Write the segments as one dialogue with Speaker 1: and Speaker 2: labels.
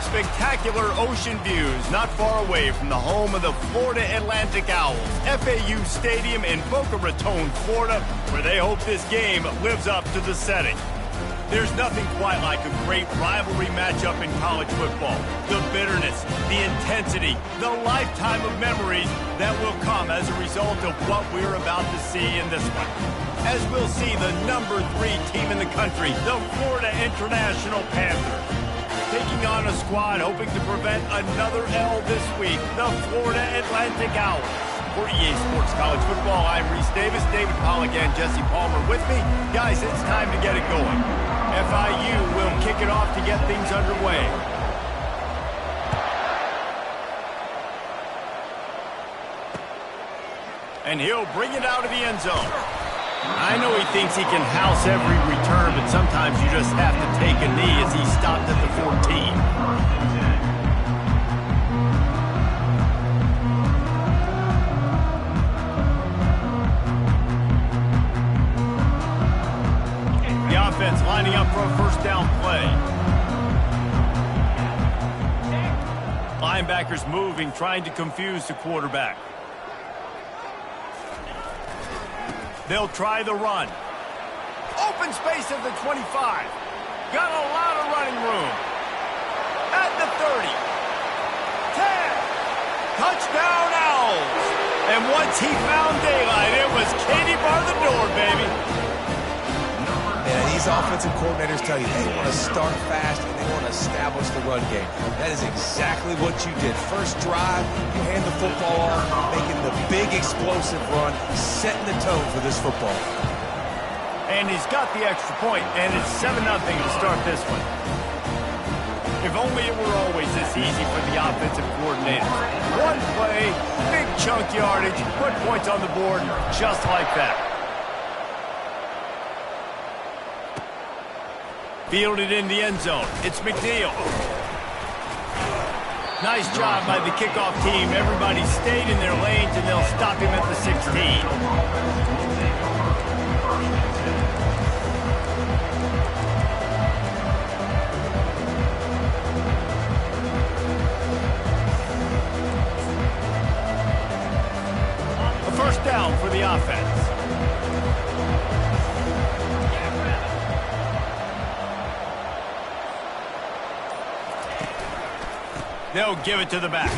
Speaker 1: spectacular ocean views not far away from the home of the Florida Atlantic Owls, FAU Stadium in Boca Raton, Florida, where they hope this game lives up to the setting. There's nothing quite like a great rivalry matchup in college football. The bitterness, the intensity, the lifetime of memories that will come as a result of what we're about to see in this one. As we'll see the number 3 team in the country, the Florida International Panthers, taking on a squad hoping to prevent another L this week, the Florida Atlantic Owls. For EA Sports College Football, I'm Reese Davis, David Pollack, and Jesse Palmer with me. Guys, it's time to get it going. FIU will kick it off to get things underway. And he'll bring it out of the end zone. I know he thinks he can house every return, but sometimes you just have to take a knee as he stopped at the 14. Offense lining up for a first down play. Linebackers moving, trying to confuse the quarterback. They'll try the run. Open space at the 25. Got a lot of running room. At the 30. 10. Touchdown Owls. And once he found daylight, it was Katie bar the door, baby.
Speaker 2: Yeah, these offensive coordinators tell you they want to start fast and they want to establish the run game. That is exactly what you did. First drive, you hand the football off, making the big explosive run, setting the tone for this football.
Speaker 1: And he's got the extra point, and it's 7-0 to start this one. If only it were always this easy for the offensive coordinator. One play, big chunk yardage, put points on the board just like that. Fielded in the end zone. It's McNeil. Nice job by the kickoff team. Everybody stayed in their lanes, and they'll stop him at the 16. A first down for the offense. They'll give it to the back.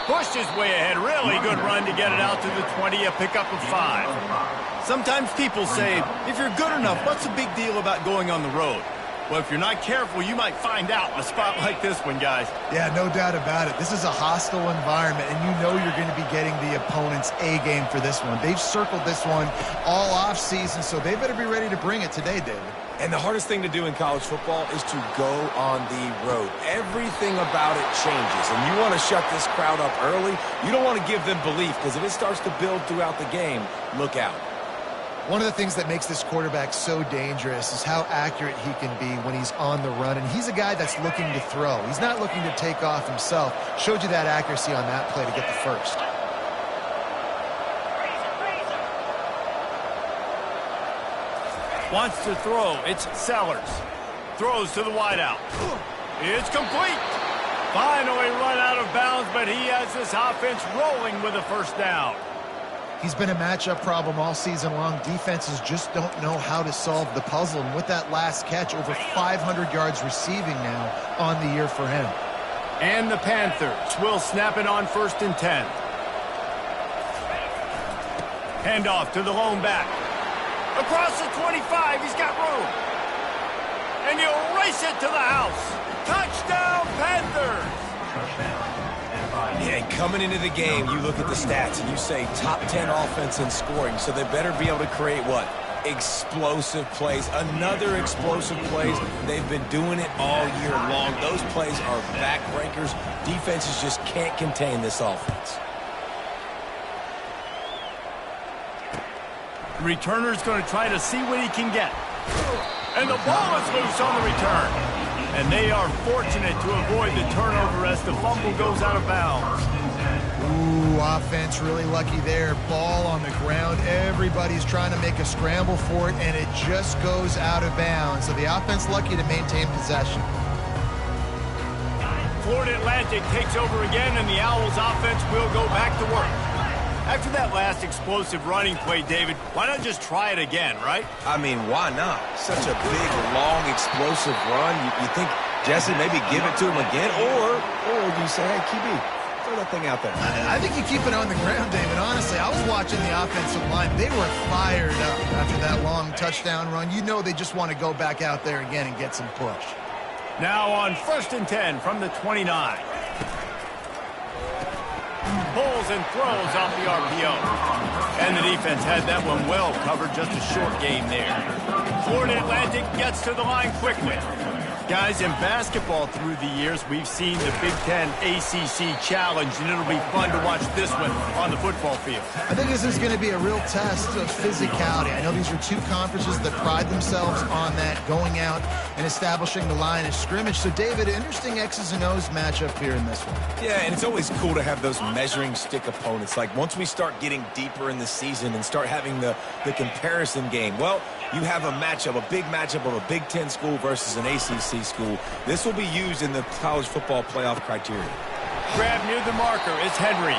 Speaker 1: Pushed his way ahead. Really good run to get it out to the 20, a pickup of 5. Sometimes people say, if you're good enough, what's the big deal about going on the road? Well, if you're not careful, you might find out in a spot like this one, guys.
Speaker 3: Yeah, no doubt about it. This is a hostile environment, and you know you're going to be getting the opponent's A-game for this one. They've circled this one all off-season, so they better be ready to bring it today, David.
Speaker 2: And the hardest thing to do in college football is to go on the road. Everything about it changes, and you want to shut this crowd up early. You don't want to give them belief, because if it starts to build throughout the game, look out.
Speaker 3: One of the things that makes this quarterback so dangerous is how accurate he can be when he's on the run, and he's a guy that's looking to throw. He's not looking to take off himself. Showed you that accuracy on that play to get the first.
Speaker 1: Wants to throw. It's Sellers. Throws to the wideout. It's complete. Finally run out of bounds, but he has this offense rolling with a first down.
Speaker 3: He's been a matchup problem all season long. Defenses just don't know how to solve the puzzle. And with that last catch, over 500 yards receiving now on the year for him.
Speaker 1: And the Panthers will snap it on 1st and 10. Handoff to the lone back. Across the 25, he's got room. And he'll race it to the house. Touchdown, Panthers!
Speaker 2: Yeah, coming into the game, you look at the stats and you say top 10 offense in scoring, so they better be able to create what? Explosive plays. Another explosive plays. They've been doing it all year long. Those plays are backbreakers. Defenses just can't contain this offense.
Speaker 1: Returner's going to try to see what he can get. And the ball is loose on the return. And they are fortunate to avoid the turnover as the fumble goes out of bounds.
Speaker 3: Ooh, offense really lucky there. Ball on the ground. Everybody's trying to make a scramble for it, and it just goes out of bounds. So the offense lucky to maintain possession.
Speaker 1: Florida Atlantic takes over again, and the Owls offense will go back to work. After that last explosive running play, David, why not just try it again, right?
Speaker 2: I mean, why not? Such a big, long, explosive run. You think, Jesse, maybe give it to him again? Or you say, hey, QB, throw that thing out there.
Speaker 3: I think you keep it on the ground, David. Honestly, I was watching the offensive line. They were fired up after that long touchdown run. You know they just want to go back out there again and get some push.
Speaker 1: Now on 1st and 10 from the 29. Pulls and throws off the RPO. And the defense had that one well covered, just a short game there. Florida Atlantic gets to the line quickly. Guys, in basketball through the years, we've seen the Big Ten ACC Challenge, and it'll be fun to watch this one on the football field.
Speaker 3: I think this is going to be a real test of physicality. I know these are two conferences that pride themselves on that, going out and establishing the line of scrimmage. So, David, interesting X's and O's matchup here in this one.
Speaker 2: Yeah, and it's always cool to have those measuring stick opponents. Like, once we start getting deeper in the season and start having the comparison game, well, you have a matchup, a big matchup of a Big Ten school versus an ACC school. This will be used in the college football playoff criteria.
Speaker 1: Grab near the marker. It's Henry.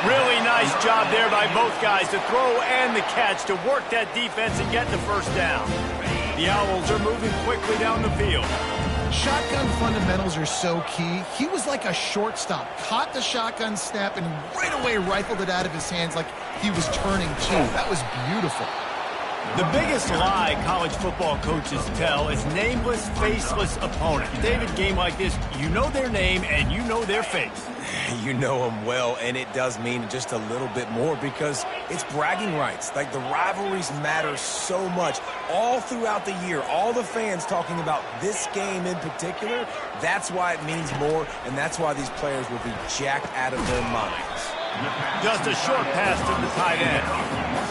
Speaker 1: Really nice job there by both guys to throw and the catch to work that defense and get the first down. The Owls are moving quickly down the field.
Speaker 3: Shotgun fundamentals are so key. He was like a shortstop. Caught the shotgun snap and right away rifled it out of his hands like he was turning two. That was beautiful.
Speaker 1: The biggest lie college football coaches tell is nameless, faceless opponent. David, game like this, you know their name and you know their face.
Speaker 2: You know them well, and it does mean just a little bit more because it's bragging rights. Like, the rivalries matter so much all throughout the year. All the fans talking about this game in particular, that's why it means more, and that's why these players will be jacked out of their minds.
Speaker 1: Just a short pass to the tight end.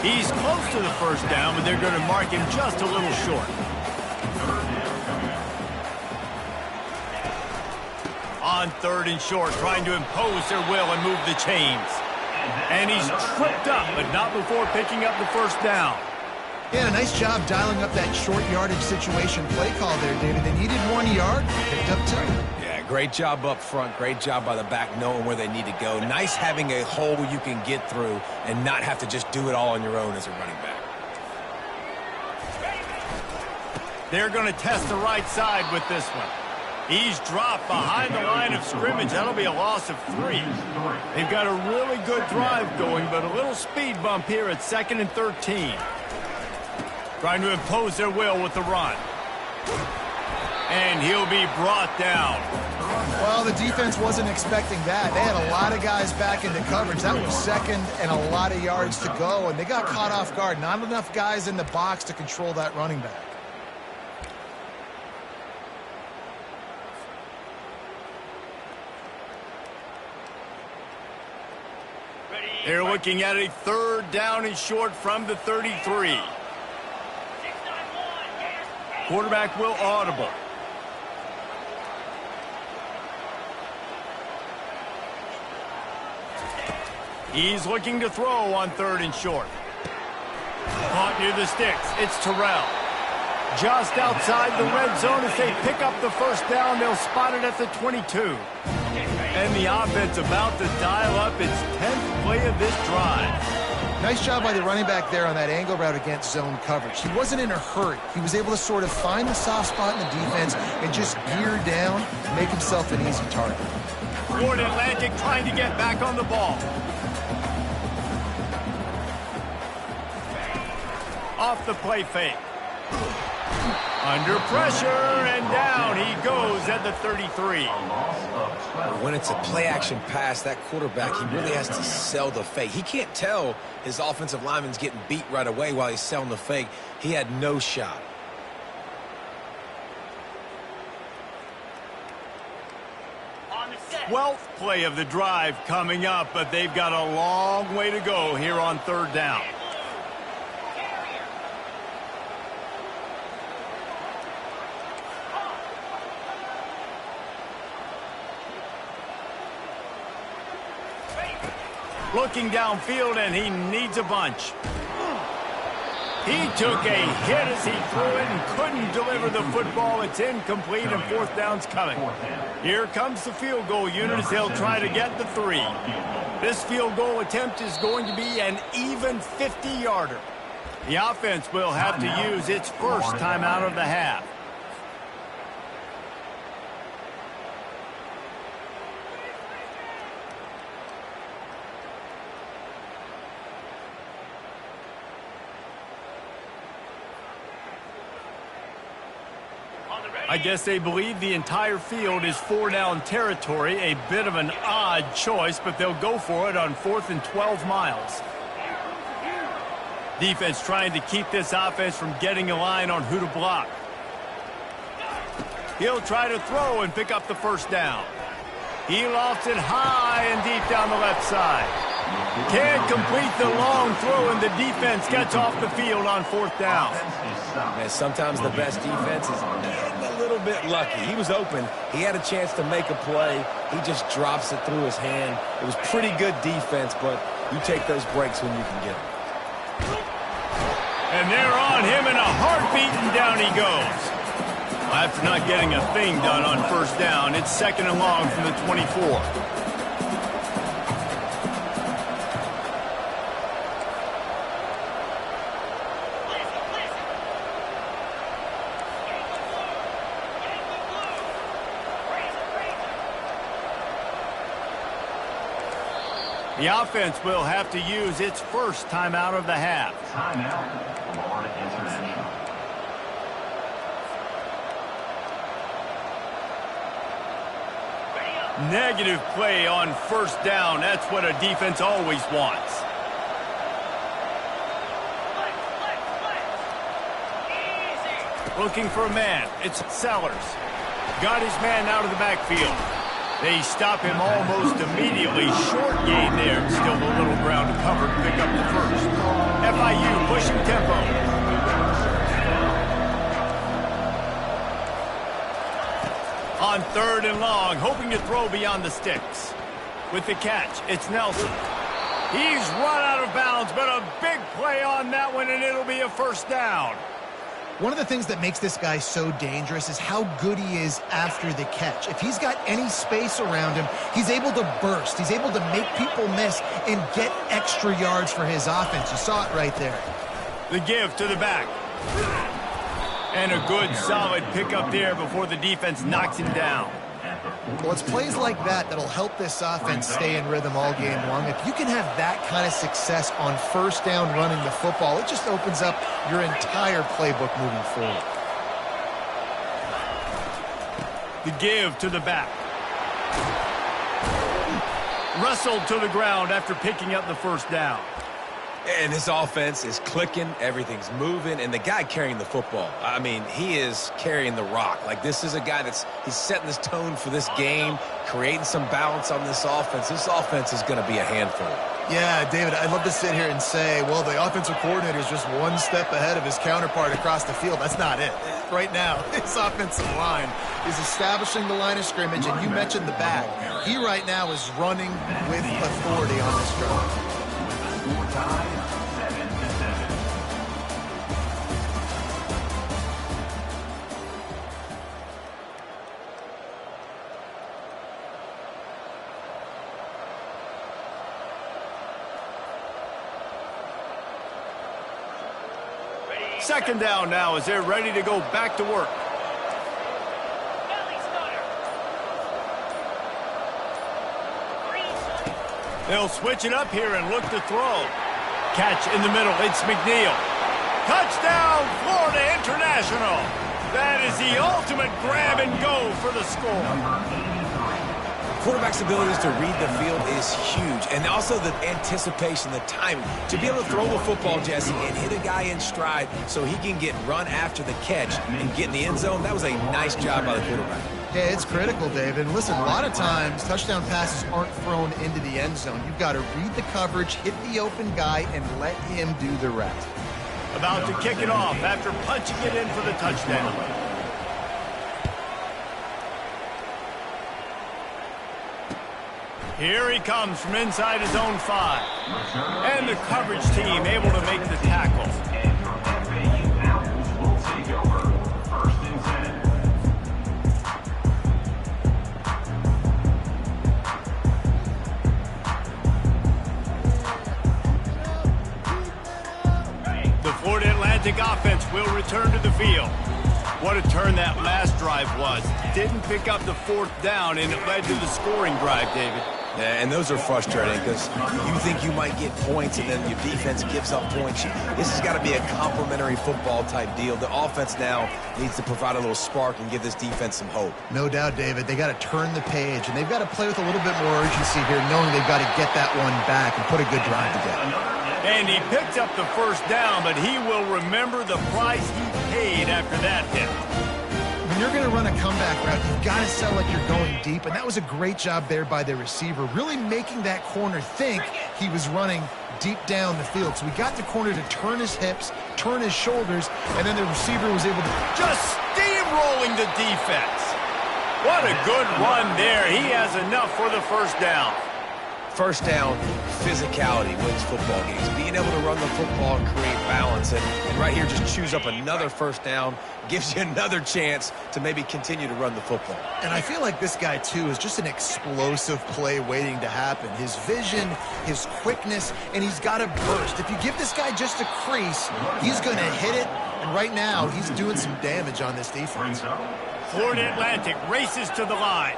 Speaker 1: He's close to the first down, but they're going to mark him just a little short. On 3rd and short, trying to impose their will and move the chains. And he's tripped up, but not before picking up the first down.
Speaker 3: Yeah, a nice job dialing up that short yardage situation play call there, David. They needed 1 yard, picked up 2.
Speaker 2: Yeah, great job up front. Great job by the back knowing where they need to go. Nice having a hole you can get through and not have to just do it all on your own as a running back.
Speaker 1: They're going to test the right side with this one. He's dropped behind the line of scrimmage. That'll be a loss of 3. They've got a really good drive going, but a little speed bump here at 2nd and 13. Trying to impose their will with the run. And he'll be brought down.
Speaker 3: Well, the defense wasn't expecting that. They had a lot of guys back into coverage. That was 2nd and a lot of yards to go, and they got caught off guard. Not enough guys in the box to control that running back.
Speaker 1: They're looking at a 3rd down and short from the 33. Quarterback will audible. He's looking to throw on 3rd and short. Caught near the sticks. It's Terrell. Just outside the red zone as they pick up the first down. They'll spot it at the 22. And the offense about to dial up its 10th play of this drive.
Speaker 3: Nice job by the running back there on that angle route against zone coverage. He wasn't in a hurry. He was able to sort of find the soft spot in the defense and just gear down, make himself an easy target.
Speaker 1: Florida Atlantic trying to get back on the ball. Off the play fake. Under pressure, and down he goes at the 33.
Speaker 2: When it's a play-action pass, that quarterback, he really has to sell the fake. He can't tell his offensive lineman's getting beat right away while he's selling the fake. He had no shot.
Speaker 1: On the 12th play of the drive coming up, but they've got a long way to go here on 3rd down. Looking downfield, and he needs a bunch. He took a hit as he threw it and couldn't deliver the football. It's incomplete and fourth down's coming. Here comes the field goal unit as they'll try to get the 3. This field goal attempt is going to be an even 50-yarder. The offense will have to use its first timeout of the half. I guess they believe the entire field is 4-down territory. A bit of an odd choice, but they'll go for it on 4th and 12 miles. Defense trying to keep this offense from getting a line on who to block. He'll try to throw and pick up the first down. He lofts it high and deep down the left side. Can't complete the long throw, and the defense gets off the field on 4th down.
Speaker 2: Man, sometimes the best defense is getting a little bit lucky. He was open. He had a chance to make a play. He just drops it through his hand. It was pretty good defense, but you take those breaks when you can get them.
Speaker 1: And they're on him in a heartbeat, and down he goes. After not getting a thing done on first down, it's 2nd and long from the 24. The offense will have to use its first timeout of the half.
Speaker 4: Timeout, Florida International.
Speaker 1: Negative play on first down. That's what a defense always wants. Looking for a man. It's Sellers. Got his man out of the backfield. They stop him almost immediately. Short gain there. Still a little ground to cover to pick up the first. FIU pushing tempo. On 3rd and long, hoping to throw beyond the sticks. With the catch, it's Nelson. He's run out of bounds, but a big play on that one, and it'll be a first down.
Speaker 3: One of the things that makes this guy so dangerous is how good he is after the catch. If he's got any space around him, he's able to burst. He's able to make people miss and get extra yards for his offense. You saw it right there.
Speaker 1: The give to the back. And a good, solid pickup there before the defense knocks him down.
Speaker 3: Well, it's plays like that that'll help this offense stay in rhythm all game long. If you can have that kind of success on first down running the football, it just opens up your entire playbook moving forward.
Speaker 1: The give to the back. Wrestled to the ground after picking up the first down.
Speaker 2: And this offense is clicking, everything's moving, and the guy carrying the football, I mean, he is carrying the rock. Like, this is a guy he's setting this tone for this game, creating some balance on this offense. This offense is going to be a handful.
Speaker 3: Yeah, David, I'd love to sit here and say, well, the offensive coordinator is just one step ahead of his counterpart across the field. That's not it. Right now, his offensive line is establishing the line of scrimmage, and you mentioned the back. He right now is running with authority on this drive.
Speaker 4: Score time, 7-7.
Speaker 1: Second down now as they're ready to go back to work. They'll switch it up here and look to throw. Catch in the middle. It's McNeil. Touchdown, Florida International. That is the ultimate grab and go for the score.
Speaker 2: Quarterback's abilities to read the field is huge, and also the anticipation, the timing. To be able to throw the football, Jesse, and hit a guy in stride so he can get run after the catch and get in the end zone, that was a nice job by the quarterback.
Speaker 3: Yeah, it's critical, David. And listen, a lot of times touchdown passes aren't thrown into the end zone. You've got to read the coverage, hit the open guy, and let him do the rest.
Speaker 1: About to kick it off after punching it in for the touchdown. Here he comes from inside his own 5. And the coverage team able to make the tackle. Atlantic offense will return to the field. What a turn that last drive was. Didn't pick up the 4th down, and it led to the scoring drive, David.
Speaker 2: Yeah, and those are frustrating because you think you might get points and then your defense gives up points. This has got to be a complementary football type deal. The offense now needs to provide a little spark and give this defense some hope.
Speaker 3: No doubt, David. They got to turn the page, and they've got to play with a little bit more urgency here, knowing they've got to get that one back and put a good drive together.
Speaker 1: And he picked up the 1st down, but he will remember the price he paid after that hit.
Speaker 3: When you're going to run a comeback route, you've got to sell like you're going deep, and that was a great job there by the receiver, really making that corner think he was running deep down the field. So we got the corner to turn his hips, turn his shoulders, and then the receiver was able to
Speaker 1: just steamrolling the defense. What a good run there. He has enough for the 1st down.
Speaker 2: First down, physicality wins football games. Being able to run the football and create balance. And right here, just choose up another 1st down, gives you another chance to maybe continue to run the football.
Speaker 3: And I feel like this guy, too, is just an explosive play waiting to happen. His vision, his quickness, and he's got a burst. If you give this guy just a crease, he's going to hit it. And right now, he's doing some damage on this defense.
Speaker 1: Florida Atlantic races to the line.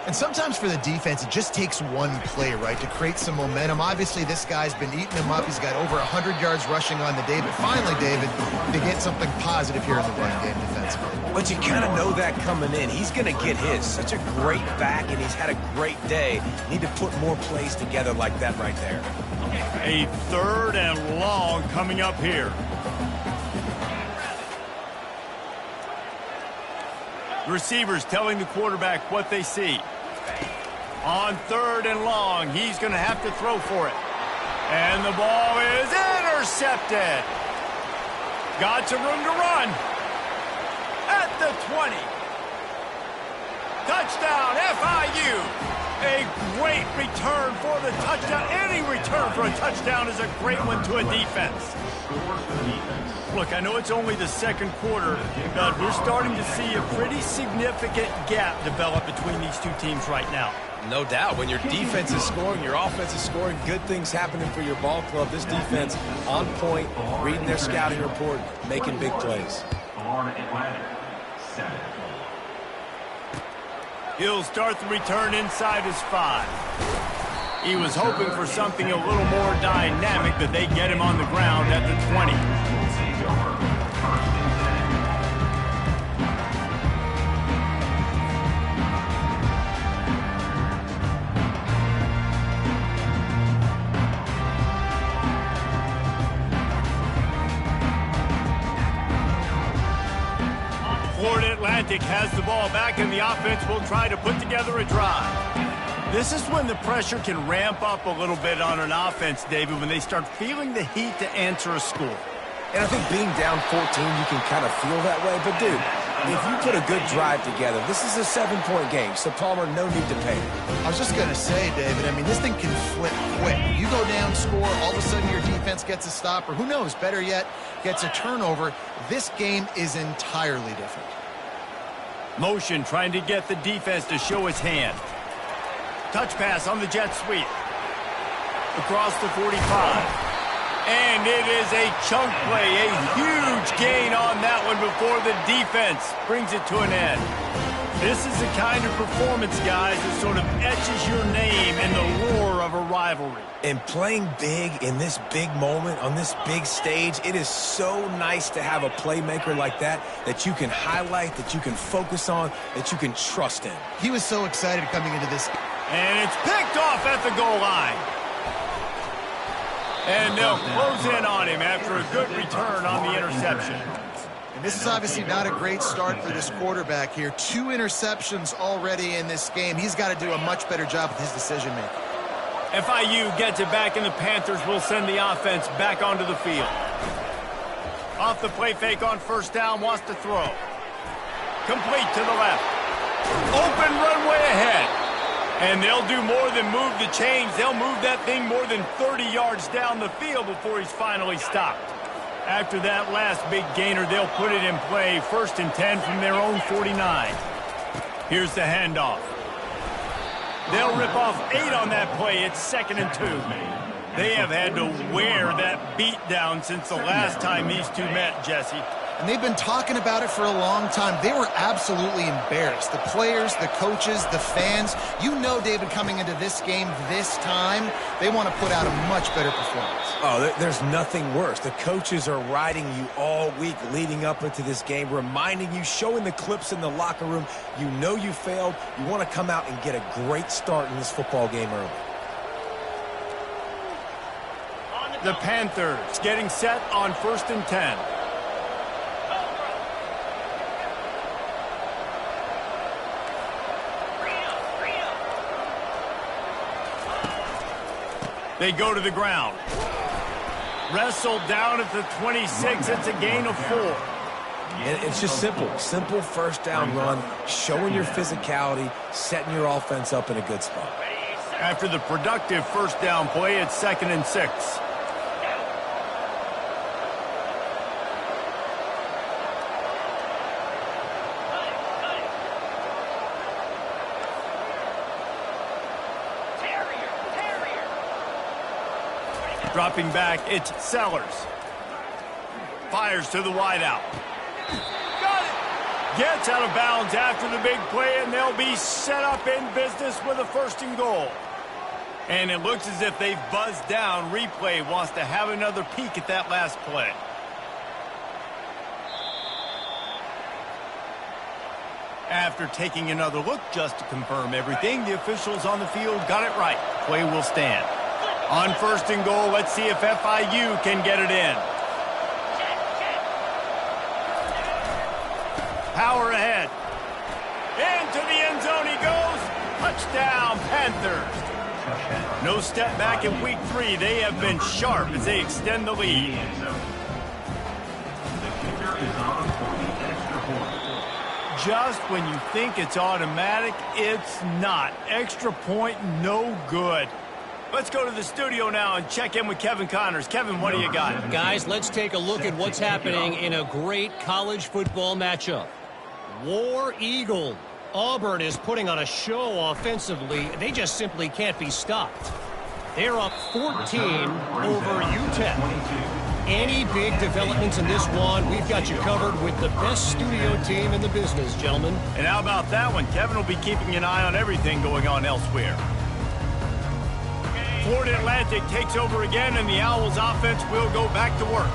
Speaker 3: And sometimes for the defense, it just takes one play, right, to create some momentum. Obviously, this guy's been eating him up. He's got over 100 yards rushing on the day. But finally, David, they get something positive here in the run game defensively.
Speaker 2: But you kind of know that coming in. He's going to get his. Such a great back, and he's had a great day. Need to put more plays together like that right there.
Speaker 1: A 3rd and long coming up here. Receivers telling the quarterback what they see. On 3rd and long, he's going to have to throw for it. And the ball is intercepted. Got some room to run. At the 20. Touchdown, FIU. A great return for the touchdown. Any return for a touchdown is a great one to a defense. Look, I know it's only the 2nd quarter, but we're starting to see a pretty significant gap develop between these two teams right now.
Speaker 2: No doubt. When your defense is scoring, your offense is scoring, good things happening for your ball club. This defense on point, reading their scouting report, making big plays.
Speaker 4: Florida Atlantic, 7.
Speaker 1: He'll start the return inside his 5. He was hoping for something a little more dynamic, but they get him on the ground at the 20. Florida Atlantic has the ball back, and the offense will try to put together a drive. This is when the pressure can ramp up a little bit on an offense, David, when they start feeling the heat to answer a score.
Speaker 2: And I think being down 14, you can kind of feel that way. But, dude, if you put a good drive together, this is a 7-point game. So, Palmer, no need to panic.
Speaker 3: I was just going to say, David, I mean, this thing can flip quick. You go down, score, all of a sudden your defense gets a stop, or who knows, better yet, gets a turnover. This game is entirely different.
Speaker 1: Motion trying to get the defense to show his hand. Touch pass on the jet sweep. Across the 45. And it is a chunk play, a huge gain on that one before the defense brings it to an end. This is the kind of performance, guys, that sort of etches your name in the roar of a rivalry.
Speaker 2: And playing big in this big moment, on this big stage, it is so nice to have a playmaker like that you can highlight, that you can focus on, that you can trust in.
Speaker 3: He was so excited coming into this.
Speaker 1: And it's picked off at the goal line. And they'll close in on him after a good return on the interception.
Speaker 3: And this is obviously not a great start for this quarterback here. 2 interceptions already in this game. He's got to do a much better job with his decision-making.
Speaker 1: FIU gets it back, and the Panthers will send the offense back onto the field. Off the play fake on 1st down, wants to throw. Complete to the left. Open runway ahead. And they'll do more than move the chains. They'll move that thing more than 30 yards down the field before he's finally stopped. After that last big gainer, they'll put it in play. 1st and 10 from their own 49. Here's the handoff. They'll rip off 8 on that play. It's 2nd and 2. They have had to wear that beat down since the last time these two met, Jesse.
Speaker 3: And they've been talking about it for a long time. They were absolutely embarrassed. The players, the coaches, the fans. You know, David, coming into this game this time, they want to put out a much better performance.
Speaker 2: Oh, there's nothing worse. The coaches are riding you all week leading up into this game, reminding you, showing the clips in the locker room. You know you failed. You want to come out and get a great start in this football game early.
Speaker 1: The Panthers getting set on 1st and 10. They go to the ground. Wrestled down at the 26. It's a gain of 4.
Speaker 2: And it's just simple. Simple first down run, showing your physicality, setting your offense up in a good spot.
Speaker 1: After the productive first down play, it's 2nd and 6. Dropping back, it's Sellers. Fires to the wideout. Got it! Gets out of bounds after the big play, and they'll be set up in business with a 1st and goal. And it looks as if they've buzzed down. Replay wants to have another peek at that last play. After taking another look just to confirm everything, the officials on the field got it right. Play will stand. On 1st and goal, let's see if FIU can get it in. Power ahead. Into the end zone he goes. Touchdown, Panthers. No step back in week 3. They have been sharp as they extend the lead. Just when you think it's automatic, it's not. Extra point, no good. Let's go to the studio now and check in with Kevin Connors. Kevin, what do you got?
Speaker 5: Guys, let's take a look at what's happening in a great college football matchup. War Eagle. Auburn is putting on a show offensively. They just simply can't be stopped. They're up 14 over UTEP. Any big developments in this one, we've got you covered with the best studio team in the business, gentlemen.
Speaker 1: And how about that one? Kevin will be keeping an eye on everything going on elsewhere. Florida Atlantic takes over again, and the Owls offense will go back to work.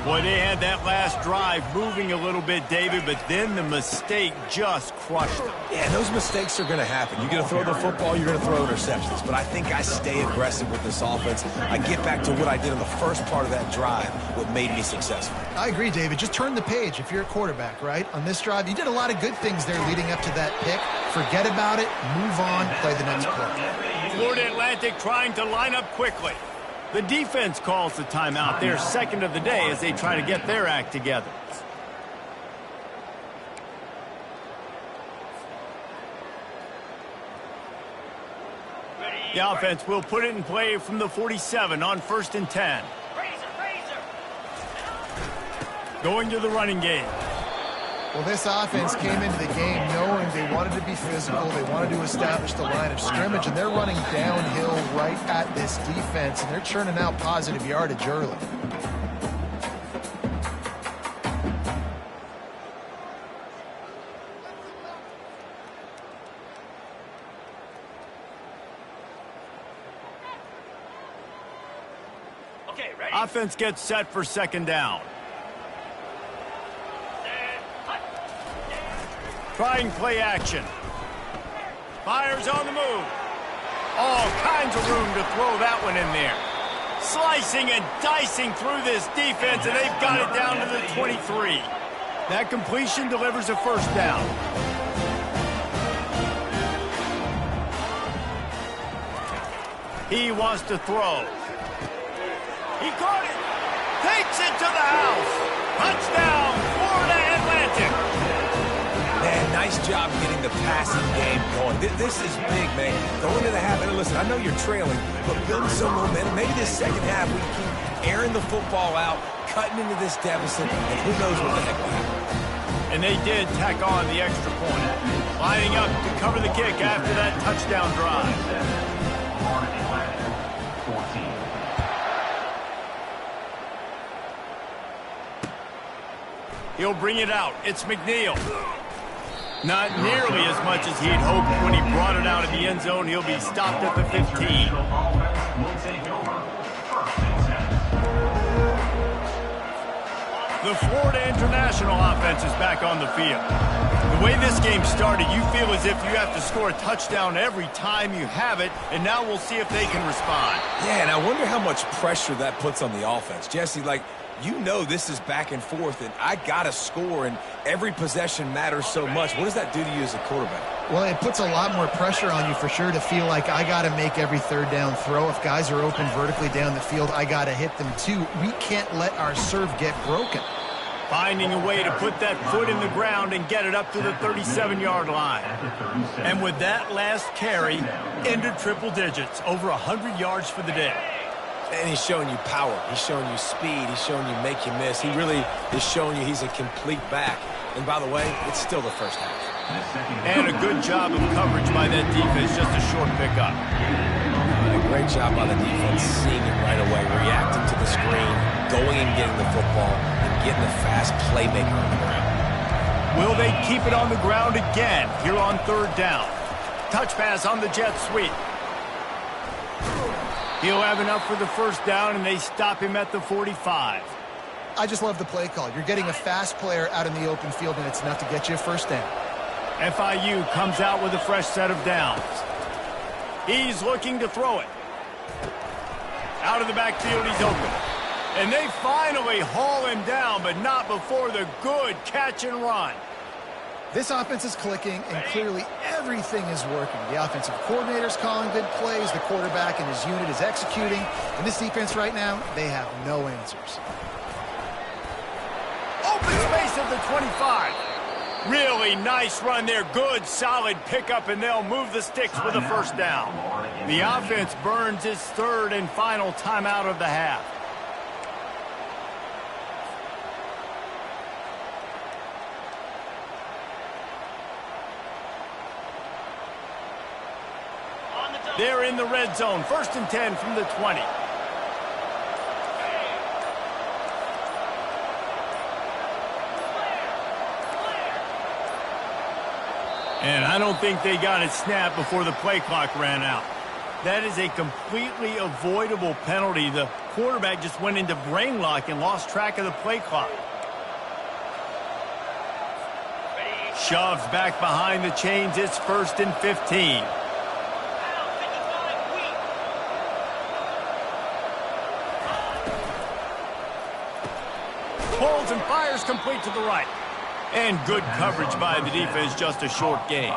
Speaker 1: Boy, they had that last drive moving a little bit, David, but then the mistake just crushed them.
Speaker 2: Yeah, those mistakes are going to happen. You're going to throw the football, you're going to throw interceptions. But I think I stay aggressive with this offense. I get back to what I did in the first part of that drive, what made me successful.
Speaker 3: I agree, David. Just turn the page if you're a quarterback, right? On this drive, you did a lot of good things there leading up to that pick. Forget about it, move on, play the next play.
Speaker 1: Florida Atlantic trying to line up quickly. The defense calls the timeout. Their second of the day as they try to get their act together. The offense will put it in play from the 47 on 1st and 10. Going to the running game.
Speaker 3: Well, this offense came into the game knowing they wanted to be physical, they wanted to establish the line of scrimmage, and they're running downhill right at this defense, and they're churning out positive yardage early.
Speaker 1: Okay, ready? Offense gets set for 2nd down. Trying play action. Fires on the move. All kinds of room to throw that one in there. Slicing and dicing through this defense, and they've got it down to the 23. That completion delivers a 1st down. He wants to throw. He caught it. Takes it to the house. Touchdown, Florida Atlantic.
Speaker 2: Man, nice job getting the passing game going. This is big, man. Going into the half, and listen, I know you're trailing, but build some momentum. Maybe this second half we can keep airing the football out, cutting into this deficit, and who knows what the heck will happen.
Speaker 1: And they did tack on the extra point. Lining up to cover the kick after that touchdown drive.
Speaker 4: 14.
Speaker 1: He'll bring it out. It's McNeil. Not nearly as much as he'd hoped when he brought it out of the end zone. He'll be stopped at the 15. The Florida International offense is back on the field. The way this game started, you feel as if you have to score a touchdown every time you have it, and now we'll see if they can respond.
Speaker 2: Yeah, and I wonder how much pressure that puts on the offense. Jesse, like, you know this is back and forth, and I got to score, and every possession matters so much. What does that do to you as a quarterback?
Speaker 3: Well, it puts a lot more pressure on you for sure to feel like I got to make every third down throw. If guys are open vertically down the field, I got to hit them too. We can't let our serve get broken.
Speaker 1: Finding a way to put that foot in the ground and get it up to the 37-yard line. And with that last carry, into triple digits, over 100 yards for the day.
Speaker 2: And he's showing you power. He's showing you speed. He's showing you make you miss. He really is showing you he's a complete back. And by the way, it's still the first half.
Speaker 1: And a good job of coverage by that defense, just a short pickup.
Speaker 2: A great job by the defense, seeing it right away, reacting to the screen, going and getting the football, and getting the fast playmaker on the ground.
Speaker 1: Will they keep it on the ground again here on third down? Touch pass on the jet sweep. He'll have enough for the first down, and they stop him at the 45.
Speaker 3: I just love the play call. You're getting a fast player out in the open field, and it's enough to get you a first down.
Speaker 1: FIU comes out with a fresh set of downs. He's looking to throw it. Out of the backfield, he's open. And they finally haul him down, but not before the good catch and run.
Speaker 3: This offense is clicking, and clearly everything is working. The offensive coordinator's calling good plays. The quarterback and his unit is executing. And this defense right now, they have no answers.
Speaker 1: Open space at the 25. Really nice run there. Good, solid pickup, and they'll move the sticks with a first down. The offense burns its third and final timeout of the half. They're in the red zone. 1st and 10 from the 20. And I don't think they got it snapped before the play clock ran out. That is a completely avoidable penalty. The quarterback just went into brain lock and lost track of the play clock. Shoves back behind the chains. It's 1st and 15. Pulls and fires complete to the right. And good coverage by the defense, just a short gain.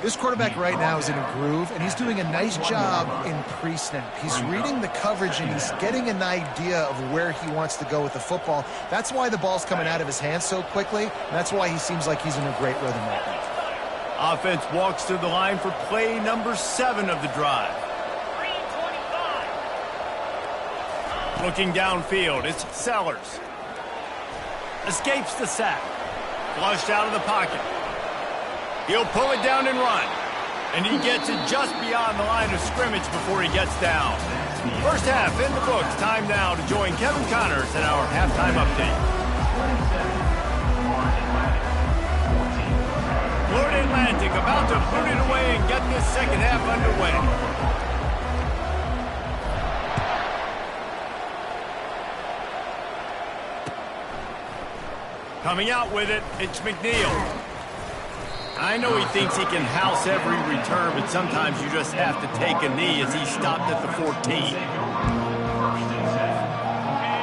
Speaker 3: This quarterback right now is in a groove, and he's doing a nice job in pre-snap. He's reading the coverage, and he's getting an idea of where he wants to go with the football. That's why the ball's coming out of his hands so quickly, and that's why he seems like he's in a great rhythm right now.
Speaker 1: Offense walks to the line for play number 7 of the drive. Looking downfield, it's Sellers. Escapes the sack. Flushed out of the pocket. He'll pull it down and run. And he gets it just beyond the line of scrimmage before he gets down. First half in the books. Time now to join Kevin Connors in our halftime update. Florida Atlantic about to put it away and get this second half underway. Coming out with it, it's McNeil. I know he thinks he can house every return, but sometimes you just have to take a knee as he stopped at the 14.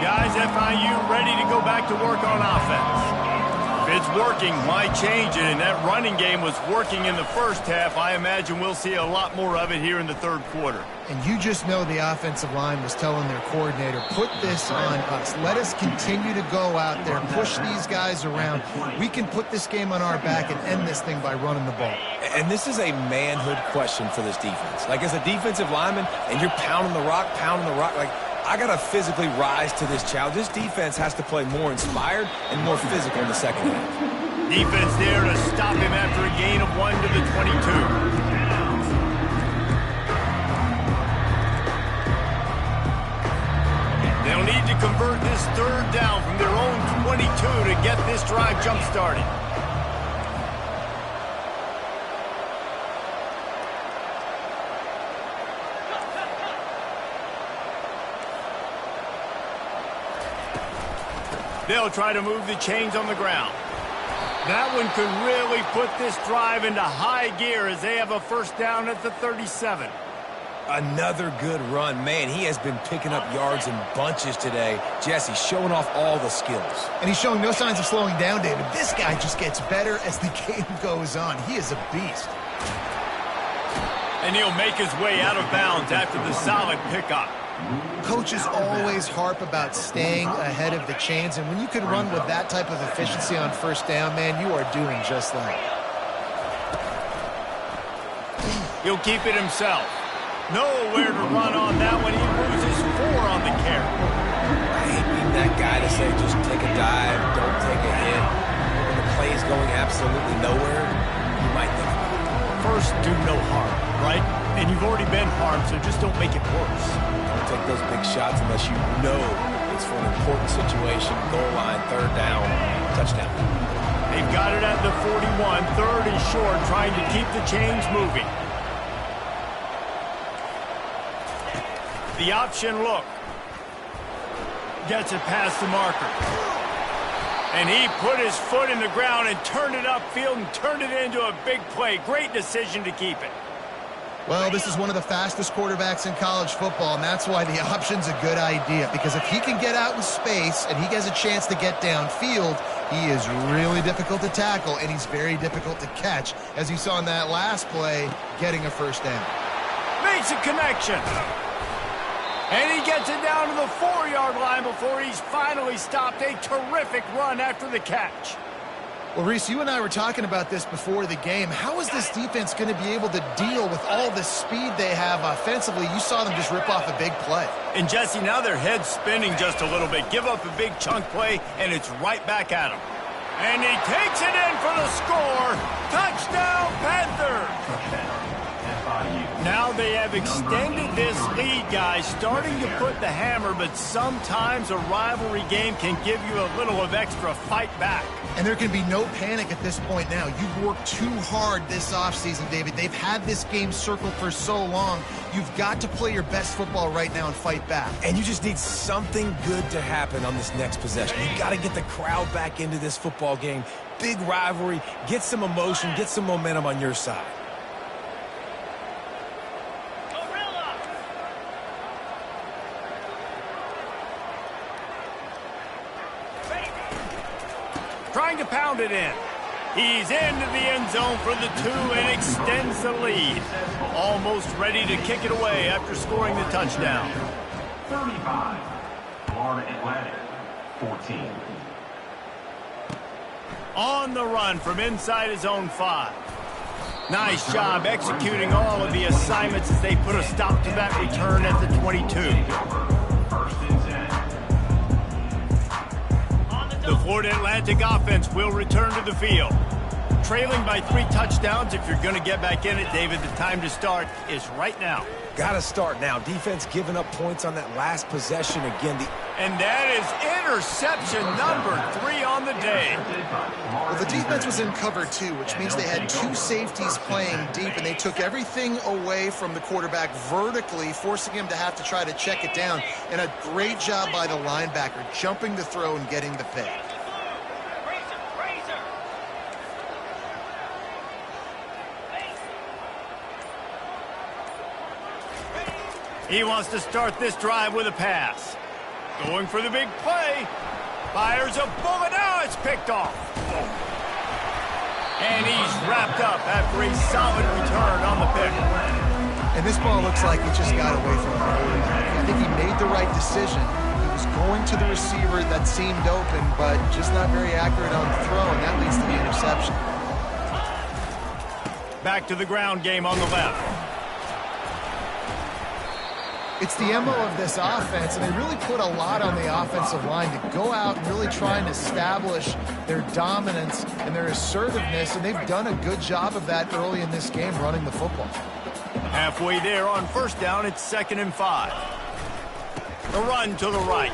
Speaker 1: Guys, FIU ready to go back to work on offense. If it's working, why change it? And that running game was working in the first half. I imagine we'll see a lot more of it here in the third quarter.
Speaker 3: And you just know the offensive line was telling their coordinator, put this on us. Let us continue to go out there, push these guys around. We can put this game on our back and end this thing by running the ball.
Speaker 2: And this is a manhood question for this defense. Like, as a defensive lineman, and you're pounding the rock, like, I got to physically rise to this challenge. This defense has to play more inspired and more physical in the second half.
Speaker 1: Defense there to stop him after a gain of 1 to the 22. They'll need to convert this third down from their own 22 to get this drive jump-started. They'll try to move the chains on the ground. That one could really put this drive into high gear as they have a first down at the 37.
Speaker 2: Another good run. Man, he has been picking up yards in bunches today. Jesse showing off all the skills.
Speaker 3: And he's showing no signs of slowing down, David. This guy just gets better as the game goes on. He is a beast.
Speaker 1: And he'll make his way out of bounds after the solid pickup.
Speaker 3: Coaches always harp about staying ahead of the chains, and when you can run with that type of efficiency on first down, man, you are doing just that.
Speaker 1: He'll keep it himself. Nowhere to run on that one. He loses 4 on the carry.
Speaker 2: I hate being that guy to say just take a dive, don't take a hit. When the play is going absolutely nowhere, you might think about it.
Speaker 1: First, do no harm, right? And you've already been harmed, so just don't make it worse.
Speaker 2: Don't take those big shots unless you know it's for an important situation. Goal line, third down, touchdown.
Speaker 1: They've got it at the 41, third and short, trying to keep the chains moving. The option look. Gets it past the marker. And he put his foot in the ground and turned it upfield and turned it into a big play. Great decision to keep it.
Speaker 3: Well, this is one of the fastest quarterbacks in college football, and that's why the option's a good idea. Because if he can get out in space and he has a chance to get downfield, he is really difficult to tackle, and he's very difficult to catch, as you saw in that last play, getting a first down.
Speaker 1: Makes a connection. And he gets it down to the 4-yard line before he's finally stopped. A terrific run after the catch.
Speaker 3: Well, Reese, you and I were talking about this before the game. How is this defense going to be able to deal with all the speed they have offensively? You saw them just rip off a big play.
Speaker 1: And, Jesse, now their head's spinning just a little bit. Give up a big chunk play, and it's right back at him. And he takes it in for the score. Touchdown, Panthers! Now they have extended this lead, guys, starting to put the hammer, but sometimes a rivalry game can give you a little of extra fight back.
Speaker 3: And there can be no panic at this point now. You've worked too hard this offseason, David. They've had this game circled for so long. You've got to play your best football right now and fight back.
Speaker 2: And you just need something good to happen on this next possession. You got to get the crowd back into this football game. Big rivalry. Get some emotion. Get some momentum on your side.
Speaker 1: Trying to pound it in. He's into the end zone for the 2 and extends the lead. Almost ready to kick it away after scoring the touchdown.
Speaker 4: 35, Florida Atlantic, 14.
Speaker 1: On the run from inside his own 5. Nice job executing all of the assignments as they put a stop to that return at the 22. The Florida Atlantic offense will return to the field. Trailing by 3 touchdowns. If you're going to get back in it, David, the time to start is right now.
Speaker 2: Got to start now. Defense giving up points on that last possession again.
Speaker 1: And that is interception number 3 on the day.
Speaker 3: Well, the defense was in cover 2, which means they had 2 safeties playing deep, and they took everything away from the quarterback vertically, forcing him to have to try to check it down. And a great job by the linebacker, jumping the throw and getting the pick.
Speaker 1: He wants to start this drive with a pass. Going for the big play. Fires a bullet. Now it's picked off. And he's wrapped up after a solid return on the pick.
Speaker 3: And this ball looks like it just got away from the quarterback. I think he made the right decision. He was going to the receiver that seemed open, but just not very accurate on the throw, and that leads to the interception.
Speaker 1: Back to the ground game on the left.
Speaker 3: It's the MO of this offense, and they really put a lot on the offensive line to go out and really try and establish their dominance and their assertiveness, and they've done a good job of that early in this game running the football.
Speaker 1: Halfway there on first down, it's 2nd and 5. The run to the right.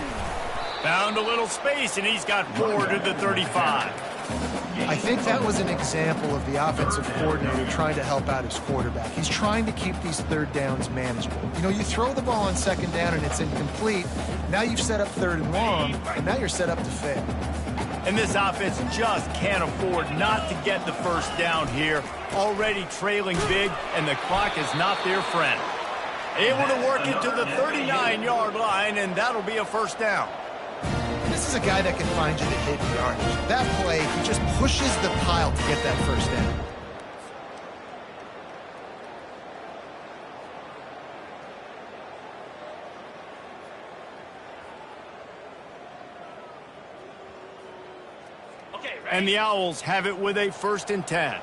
Speaker 1: Found a little space, and he's got 4 to the 35.
Speaker 3: I think that was an example of the offensive coordinator trying to help out his quarterback. He's trying to keep these third downs manageable. You know, you throw the ball on second down and it's incomplete. Now you've set up third and long, and now you're set up to fail.
Speaker 1: And this offense just can't afford not to get the first down here. Already trailing big, and the clock is not their friend. Able to work it to the 39-yard line, and that'll be a first down.
Speaker 3: This is a guy that can find you the hidden yardage. That play, he just pushes the pile to get that first down.
Speaker 1: And the Owls have it with a 1st and 10.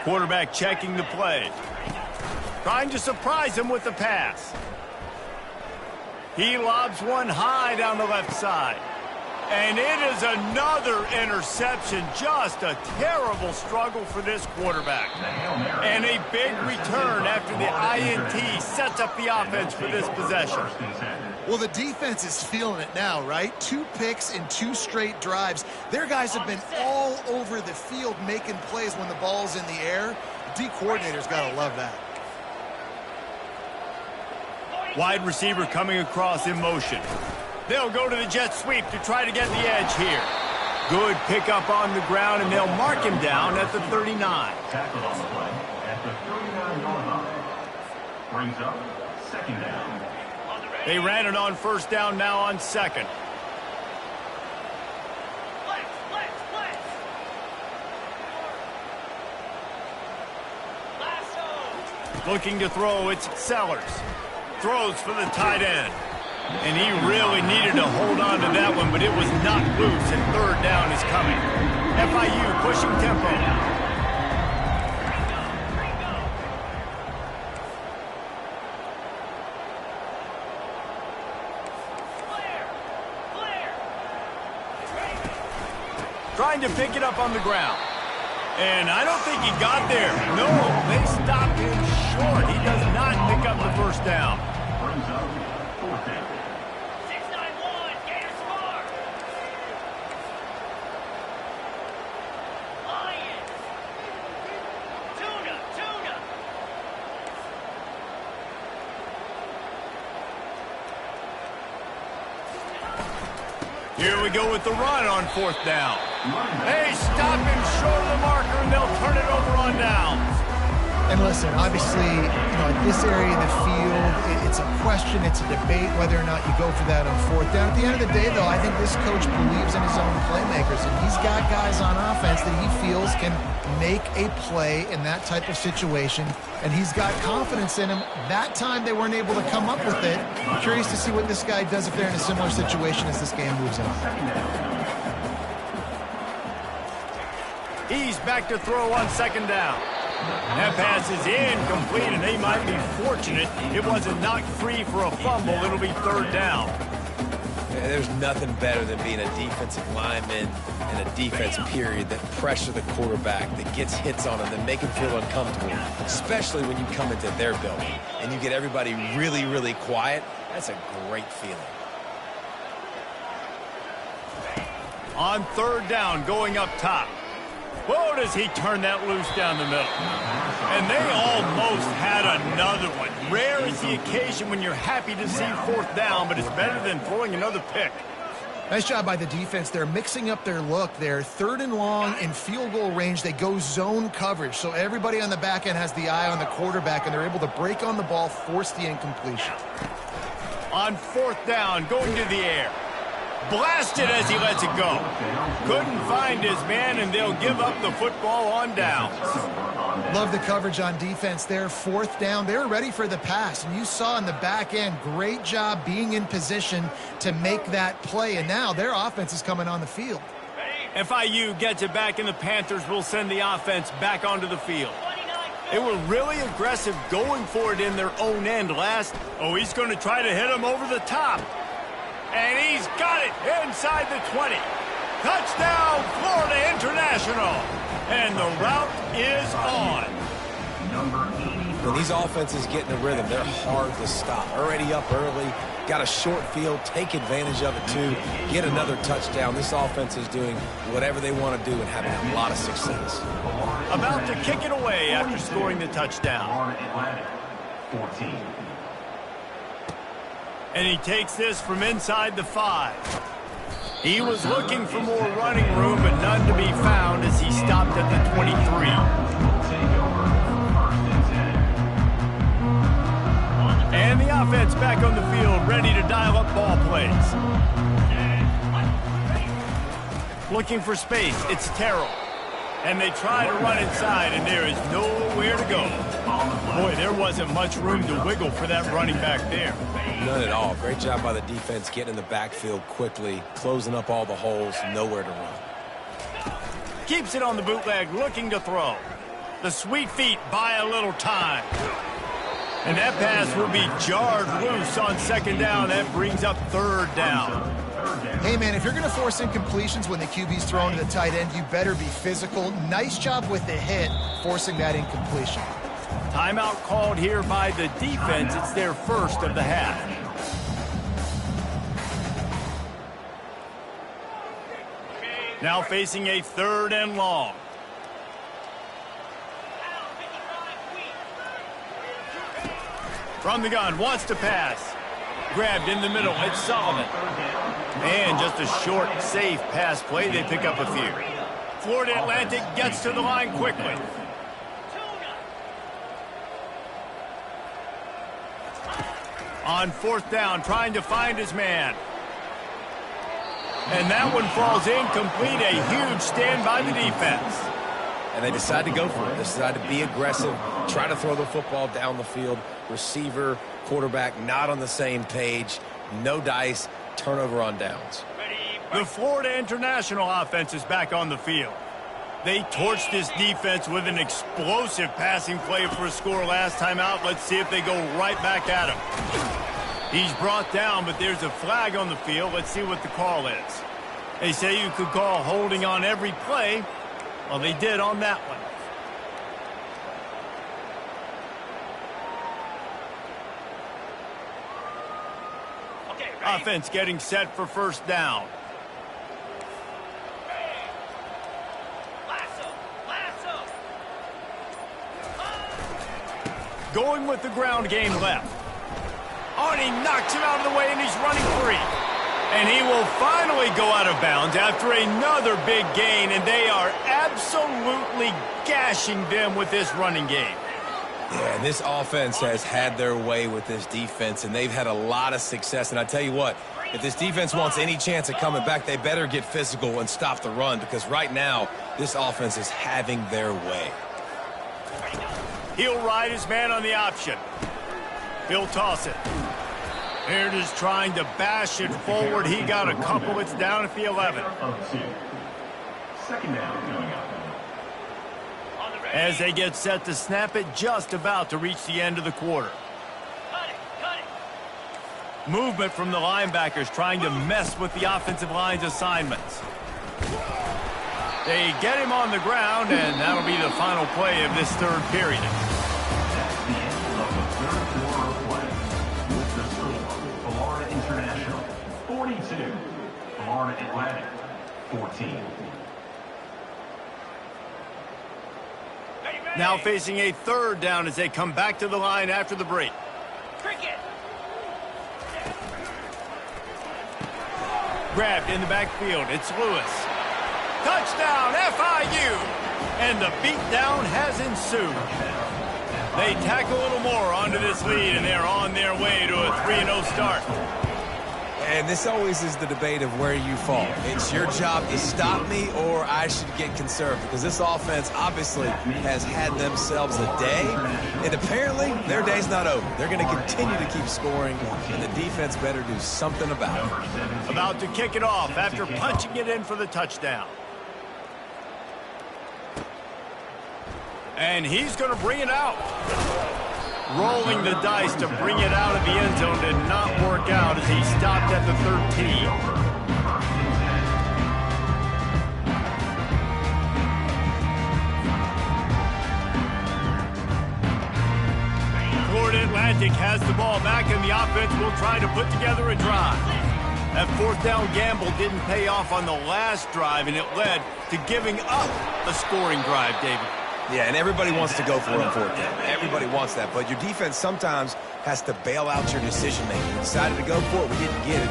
Speaker 1: Quarterback checking the play. Trying to surprise him with the pass. He lobs one high down the left side. And it is another interception. Just a terrible struggle for this quarterback. And a big return after the INT sets up the offense for this possession.
Speaker 3: Well, the defense is feeling it now, right? 2 picks in 2 straight drives. Their guys have been all over the field making plays when the ball's in the air. The D coordinator's got to love that.
Speaker 1: Wide receiver coming across in motion. They'll go to the jet sweep to try to get the edge here. Good pickup on the ground, and they'll mark him down at the 39.
Speaker 4: Tackled on the play at the 39-yard line. Brings up 2nd down.
Speaker 1: They ran it on 1st down, now on 2nd. Looking to throw, it's Sellers. Throws for the tight end. And he really needed to hold on to that one, but it was not loose, and 3rd down is coming. FIU pushing tempo. Trying to pick it up on the ground. And I don't think he got there. No, they stopped him short. He does not pick up the 1st down.
Speaker 4: Brings up 4th down.
Speaker 6: 691, Gators score. Lions. Tuna.
Speaker 1: Here we go with the run on 4th down. They stop him short of the marker, and they'll turn it over on downs.
Speaker 3: And listen, obviously, you know, at this area of the field, it's a question, it's a debate whether or not you go for that on 4th down. At the end of the day, though, I think this coach believes in his own playmakers, and he's got guys on offense that he feels can make a play in that type of situation, and he's got confidence in him. That time they weren't able to come up with it. I'm curious to see what this guy does if they're in a similar situation as this game moves on.
Speaker 1: He's back to throw on 2nd down. That pass is incomplete, and they might be fortunate it wasn't knocked free for a fumble. It'll be 3rd down.
Speaker 2: Yeah, there's nothing better than being a defensive lineman and a defense period that pressure the quarterback, that gets hits on him, that make him feel uncomfortable, especially when you come into their building and you get everybody really, really quiet. That's a great feeling.
Speaker 1: On 3rd down, going up top. Whoa, does he turn that loose down the middle. And they almost had another one. Rare is the occasion when you're happy to see 4th down, but it's better than throwing another pick.
Speaker 3: Nice job by the defense. They're mixing up their look. They're 3rd and long in field goal range. They go zone coverage, so everybody on the back end has the eye on the quarterback, and they're able to break on the ball, force the incompletion.
Speaker 1: On 4th down, going to the air. Blasted as he lets it go. Couldn't find his man, and they'll give up the football on downs.
Speaker 3: Love the coverage on defense there. 4th down, they're ready for the pass. And you saw in the back end, great job being in position to make that play. And now their offense is coming on the field.
Speaker 1: FIU gets it back, and the Panthers will send the offense back onto the field. They were really aggressive going for it in their own end last. Oh, he's going to try to hit him over the top. And he's got it inside the 20. Touchdown, Florida International. And the route is on.
Speaker 4: Number 84.
Speaker 2: When these offenses get in a rhythm, they're hard to stop. Already up early, got a short field, take advantage of it too, get another touchdown. This offense is doing whatever they want to do and having a lot of success.
Speaker 1: About to kick it away after scoring the touchdown.
Speaker 4: Atlanta, 14.
Speaker 1: And he takes this from inside the 5. He was looking for more running room, but none to be found as he stopped at the 23. And the offense back on the field, ready to dial up ball plays. Looking for space, it's Terrell. And they try to run inside, and there is nowhere to go. Boy, there wasn't much room to wiggle for that running back there.
Speaker 2: None at all. Great job by the defense getting in the backfield quickly, closing up all the holes, nowhere to run.
Speaker 1: Keeps it on the bootleg, looking to throw. The sweet feet buy a little time. And that pass will be jarred loose on second down. That brings up third down.
Speaker 3: Hey, man, if you're going to force incompletions when the QB's throwing to the tight end, you better be physical. Nice job with the hit, forcing that incompletion.
Speaker 1: Timeout called here by the defense. It's their first of the half. Now facing a 3rd and long. From the gun, wants to pass. Grabbed in the middle, it's Solomon. And just a short, safe pass play, they pick up a few. Florida Atlantic gets to the line quickly. On 4th down, trying to find his man. And that one falls incomplete. A huge stand by the defense.
Speaker 2: And they decide to go for it. They decide to be aggressive, try to throw the football down the field. Receiver, quarterback, not on the same page. No dice, turnover on downs.
Speaker 1: The Florida International offense is back on the field. They torched this defense with an explosive passing play for a score last time out. Let's see if they go right back at him. He's brought down, but there's a flag on the field. Let's see what the call is. They say you could call holding on every play. Well, they did on that one. Offense getting set for 1st down. Going with the ground game left. Oh, and he knocks him out of the way, and he's running free. And he will finally go out of bounds after another big gain, and they are absolutely gashing them with this running game.
Speaker 2: Yeah, and this offense has had their way with this defense, and they've had a lot of success. And I tell you what, if this defense wants any chance of coming back, they better get physical and stop the run, because right now, this offense is having their way.
Speaker 1: He'll ride his man on the option. He'll toss it. Here it is trying to bash it forward. He got a couple. It's down at the 11.
Speaker 4: 2nd down coming up.
Speaker 1: As they get set to snap it, just about to reach the end of the quarter. Movement from the linebackers trying to mess with the offensive line's assignments. They get him on the ground, and that'll be the final play of this 3rd period.
Speaker 4: That's the end of the 3rd quarter of play. With the score, Florida International 42, Florida Atlantic 14.
Speaker 1: Now facing a 3rd down as they come back to the line after the break.
Speaker 6: Cricket.
Speaker 1: Grabbed in the backfield. It's Lewis. Touchdown, FIU! And the beatdown has ensued. They tack a little more onto this lead, and they're on their way to a 3-0 start.
Speaker 2: And this always is the debate of where you fall. It's your job to stop me, or I should get conservative, because this offense obviously has had themselves a day, and apparently their day's not over. They're going to continue to keep scoring, and the defense better do something about it.
Speaker 1: About to kick it off after punching it in for the touchdown. And he's going to bring it out. Rolling the dice to bring it out of the end zone did not work out as he stopped at the 13. Atlantic has the ball back, and the offense will try to put together a drive. That fourth down gamble didn't pay off on the last drive, and it led to giving up a scoring drive, David.
Speaker 2: Yeah, and everybody wants to go for it on fourth down. Everybody wants that, but your defense sometimes has to bail out your decision-making. We decided to go for it. We didn't get it.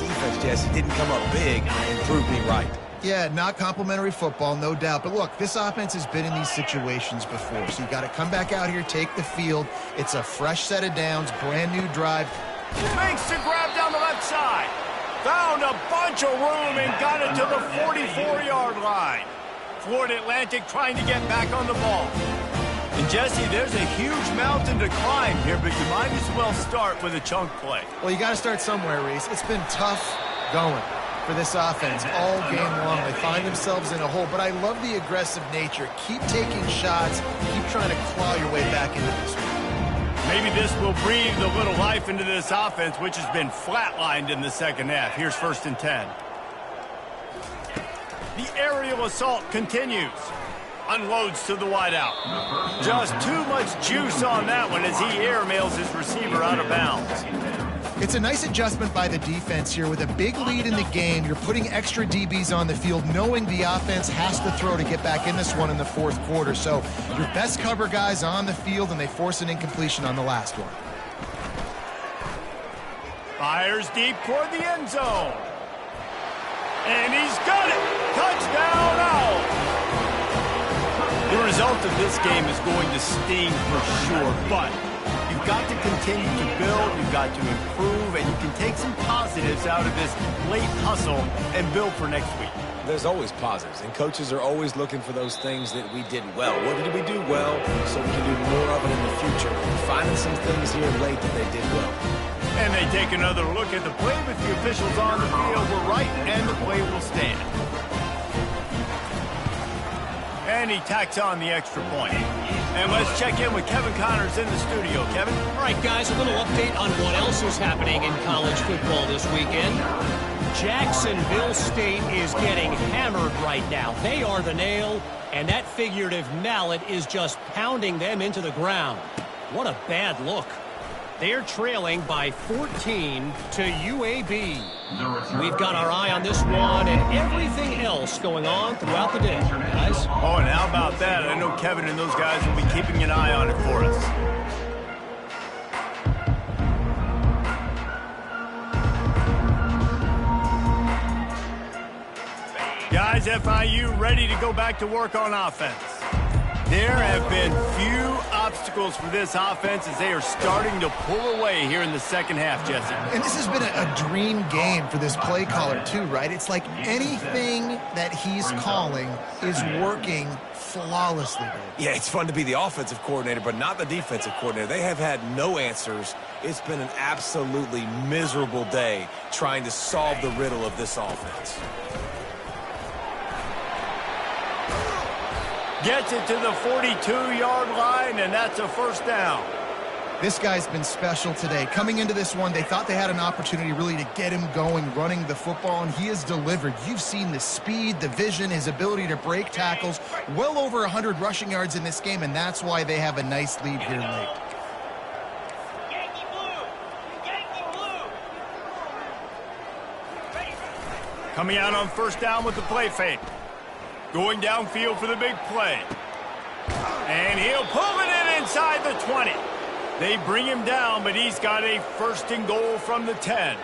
Speaker 2: The defense, Jesse, didn't come up big and prove me right.
Speaker 3: Yeah, not complimentary football, no doubt. But look, this offense has been in these situations before, so you got to come back out here, take the field. It's a fresh set of downs, brand new drive.
Speaker 1: Makes the grab down the left side. Found a bunch of room and got it to the 44-yard line. Florida Atlantic trying to get back on the ball. And Jesse, there's a huge mountain to climb here, but you might as well start with a chunk play.
Speaker 3: Well, you got to start somewhere, Reese. It's been tough going for this offense all game long. They find themselves in a hole, but I love the aggressive nature. Keep taking shots. Keep trying to claw your way back into this one.
Speaker 1: Maybe this will breathe a little life into this offense, which has been flatlined in the second half. Here's 1st and 10. The aerial assault continues. Unloads to the wideout. Just too much juice on that one as he airmails his receiver out of bounds.
Speaker 3: It's a nice adjustment by the defense here. With a big lead in the game, you're putting extra DBs on the field, knowing the offense has to throw to get back in this one in the fourth quarter. So your best cover guys on the field, and they force an incompletion on the last one.
Speaker 1: Fires deep toward the end zone. And he's got it. Touchdown, Owls. The result of this game is going to sting for sure, but you've got to continue to build, you've got to improve, and you can take some positives out of this late hustle and build for next week.
Speaker 2: There's always positives, and coaches are always looking for those things that we did well. What did we do well so we can do more of it in the future? Finding some things here late that they did well.
Speaker 1: And they take another look at the play, but the officials on the field were right, and the play will stand. And he tacks on the extra point. And let's check in with Kevin Connors in the studio. Kevin?
Speaker 5: All right, guys, a little update on what else is happening in college football this weekend. Jacksonville State is getting hammered right now. They are the nail, and that figurative mallet is just pounding them into the ground. What a bad look. They're trailing by 14 to UAB. We've got our eye on this one and everything else going on throughout the day, guys.
Speaker 1: Oh, and how about that? I know Kevin and those guys will be keeping an eye on it for us. Guys, FIU ready to go back to work on offense. There have been few obstacles for this offense as they are starting to pull away here in the second half, Jesse.
Speaker 3: And this has been a dream game for this play caller too, right? It's like anything that he's calling is working flawlessly.
Speaker 2: Yeah, it's fun to be the offensive coordinator, but not the defensive coordinator. They have had no answers. It's been an absolutely miserable day trying to solve the riddle of this offense.
Speaker 1: Gets it to the 42-yard line, and that's a first down.
Speaker 3: This guy's been special today. Coming into this one, they thought they had an opportunity really to get him going, running the football, and he has delivered. You've seen the speed, the vision, his ability to break tackles. Well over 100 rushing yards in this game, and that's why they have a nice lead here late.
Speaker 6: Yankee blue! Yankee blue!
Speaker 1: Coming out on first down with the play fake. Going downfield for the big play. And he'll pull it in inside the 20. They bring him down, but he's got a first and goal from the 10.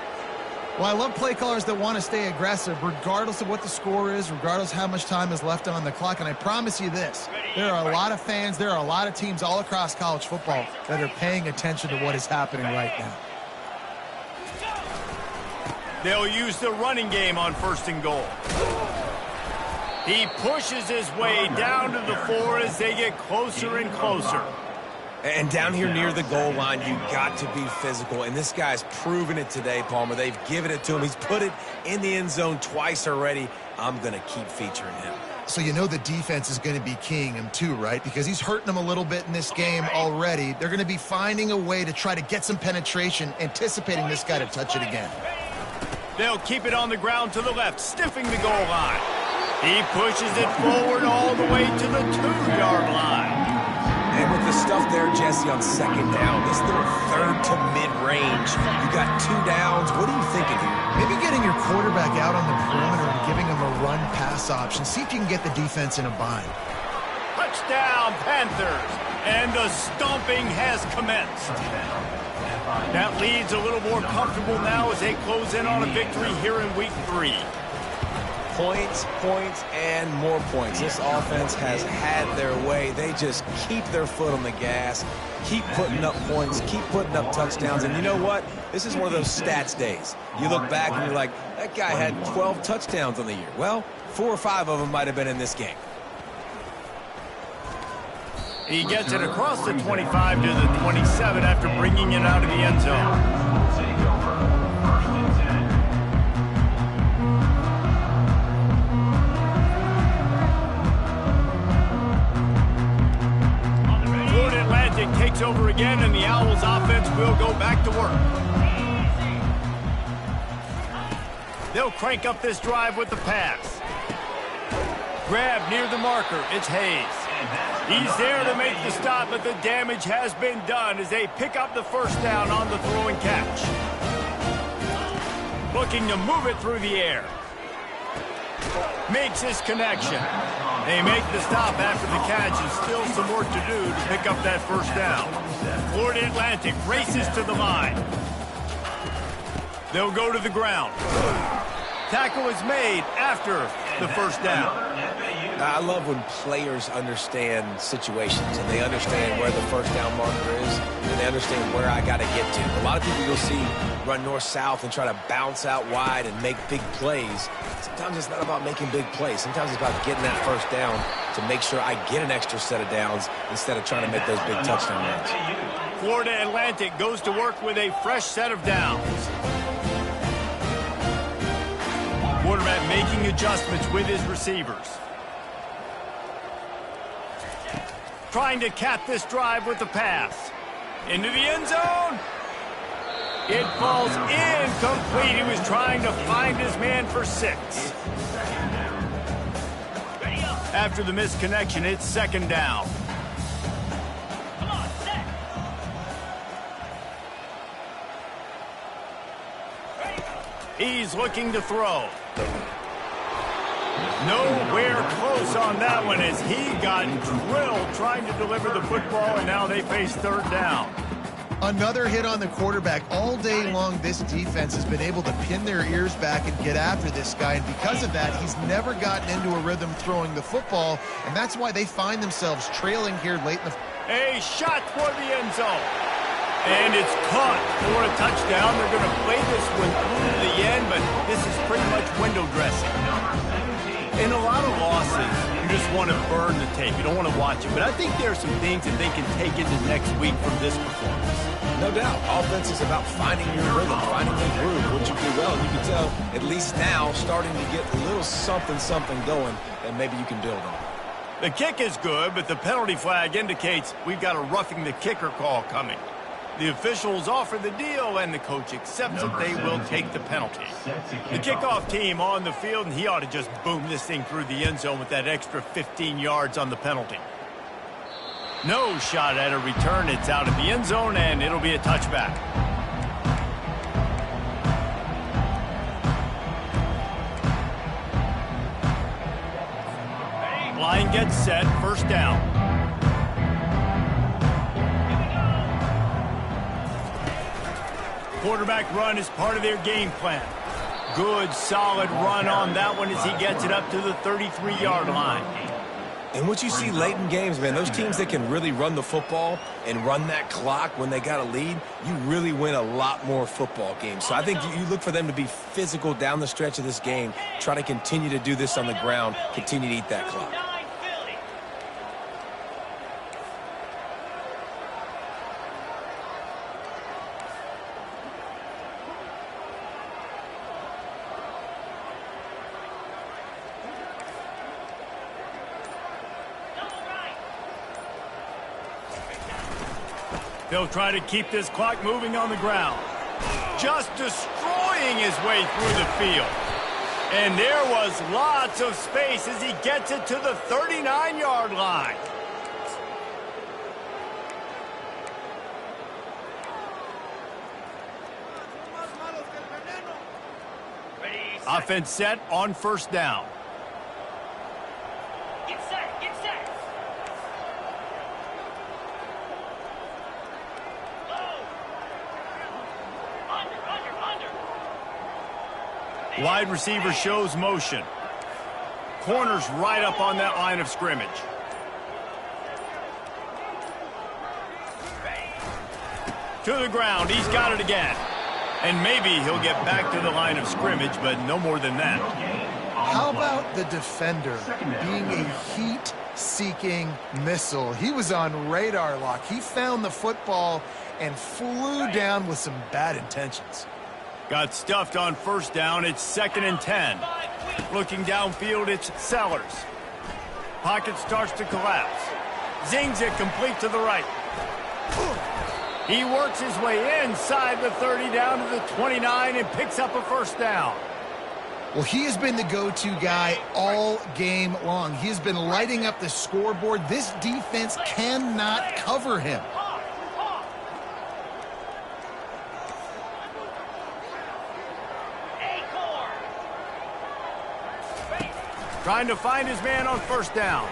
Speaker 3: Well, I love play callers that want to stay aggressive regardless of what the score is, regardless how much time is left on the clock. And I promise you this, there are a lot of fans, there are a lot of teams all across college football that are paying attention to what is happening right now.
Speaker 1: They'll use the running game on first and goal. He pushes his way down to the 4 as they get closer and closer.
Speaker 2: And down here near the goal line, you got to be physical. And this guy's proven it today, Palmer. They've given it to him. He's put it in the end zone twice already. I'm going to keep featuring him.
Speaker 3: So you know the defense is going to be keying him too, right? Because he's hurting them a little bit in this game already. They're going to be finding a way to try to get some penetration, anticipating this guy to touch it again.
Speaker 1: They'll keep it on the ground to the left, sniffing the goal line. He pushes it forward all the way to the 2-yard line.
Speaker 2: And with the stuff there, Jesse, on second down, this little third to mid-range, you got 2 downs. What are you thinking here?
Speaker 3: Maybe getting your quarterback out on the perimeter and giving him a run-pass option. See if you can get the defense in a bind.
Speaker 1: Touchdown, Panthers. And the stomping has commenced. That lead's a little more comfortable now as they close in on a victory here in Week 3.
Speaker 2: Points, points, and more points. This offense has had their way. They just keep their foot on the gas, keep putting up points, keep putting up touchdowns. And you know what? This is one of those stats days. You look back and you're like, that guy had 12 touchdowns on the year. Well, 4 or 5 of them might have been in this game.
Speaker 1: He gets it across the 25 to the 27 after bringing it out of the end zone. Takes over again, and the Owls offense will go back to work. They'll crank up this drive with the pass. Grab near the marker. It's Hayes. He's there to make the stop, but the damage has been done as they pick up the first down on the throw and catch. Looking to move it through the air. Makes his connection. They make the stop after the catch, and still some work to do to pick up that first down. Florida Atlantic races to the line. They'll go to the ground. Tackle is made after the first down.
Speaker 2: I love when players understand situations and they understand where the first down marker is and they understand where I got to get to. A lot of people you'll see run north-south and try to bounce out wide and make big plays. Sometimes it's not about making big plays. Sometimes it's about getting that first down to make sure I get an extra set of downs instead of trying to make those big touchdown runs.
Speaker 1: Florida Atlantic goes to work with a fresh set of downs. Quarterback making adjustments with his receivers. Trying to cap this drive with the pass. Into the end zone. It falls incomplete. He was trying to find his man for 6. After the misconnection, it's second down. He's looking to throw. Nowhere close on that one as he got drilled trying to deliver the football, and now they face third down.
Speaker 3: Another hit on the quarterback. All day long, this defense has been able to pin their ears back and get after this guy, and because of that, he's never gotten into a rhythm throwing the football, and that's why they find themselves trailing here late in the...
Speaker 1: A shot for the end zone. And it's caught for a touchdown. They're going to play this one through to the end, but this is pretty much window dressing. In a lot of losses, you just want to burn the tape. You don't want to watch it. But I think there are some things that they can take into next week from this performance.
Speaker 2: No doubt. Offense is about finding your rhythm, finding your groove, what you do well. And you can tell, at least now, starting to get a little something going that maybe you can build on.
Speaker 1: The kick is good, but the penalty flag indicates we've got a roughing the kicker call coming. The officials offer the deal, and the coach accepts that they will take the penalty. The kickoff team on the field, and he ought to just boom this thing through the end zone with that extra 15 yards on the penalty. No shot at a return. It's out of the end zone, and it'll be a touchback. Line gets set, first down. Quarterback run is part of their game plan. Good, solid run on that one as he gets it up to the 33-yard line.
Speaker 2: And what you see late in games, man, those teams that can really run the football and run that clock when they got a lead, you really win a lot more football games. So I think you look for them to be physical down the stretch of this game, try to continue to do this on the ground, continue to eat that clock.
Speaker 1: They'll try to keep this clock moving on the ground. Just destroying his way through the field. And there was lots of space as he gets it to the 39-yard line. Offense set on first down.
Speaker 6: Get set, get set. Low. Under.
Speaker 1: Wide receiver shows motion. Corner's right up on that line of scrimmage. To the ground. He's got it again. And maybe he'll get back to the line of scrimmage, but no more than that.
Speaker 3: How about the defender being a heat-seeking missile? He was on radar lock. He found the football and flew down with some bad intentions.
Speaker 1: Got stuffed on first down. It's 2nd and 10. Looking downfield, it's Sellers. Pocket starts to collapse. Zings it complete to the right. He works his way inside the 30 down to the 29 and picks up a first down.
Speaker 3: Well, he has been the go-to guy all game long. He has been lighting up the scoreboard. This defense cannot cover him.
Speaker 1: Trying to find his man on first down.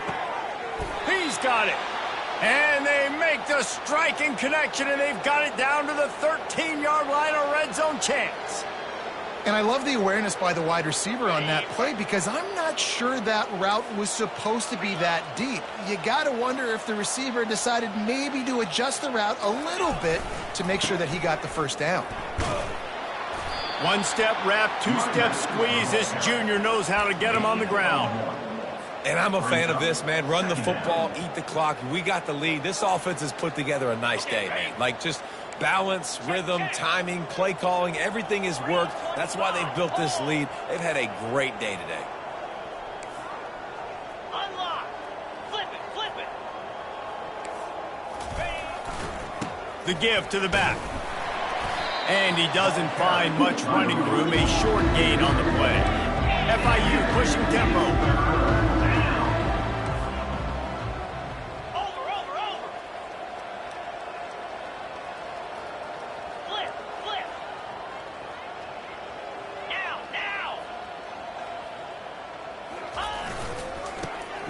Speaker 1: He's got it. And they make the striking connection, and they've got it down to the 13-yard line, a red zone chance.
Speaker 3: And I love the awareness by the wide receiver on that play because I'm not sure that route was supposed to be that deep. You got to wonder if the receiver decided maybe to adjust the route a little bit to make sure that he got the first down.
Speaker 1: One-step wrap, two-step squeeze. This junior knows how to get him on the ground.
Speaker 2: And I'm a fan of this, man. Run the football, eat the clock. We got the lead. This offense has put together a nice day, man. Like just balance, rhythm, timing, play calling, everything has worked. That's why they've built this lead. They've had a great day today.
Speaker 6: Unlock. Flip it.
Speaker 1: The give to the back. And he doesn't find much running room. A short gain on the play. FIU pushing tempo.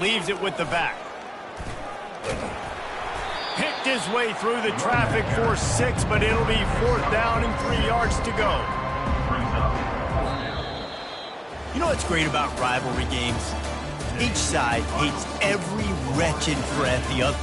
Speaker 1: Leaves it with the back. Picked his way through the traffic for 6, but it'll be 4th down and 3 yards to go.
Speaker 7: You know what's great about rivalry games? Each side hates every wretched breath the other.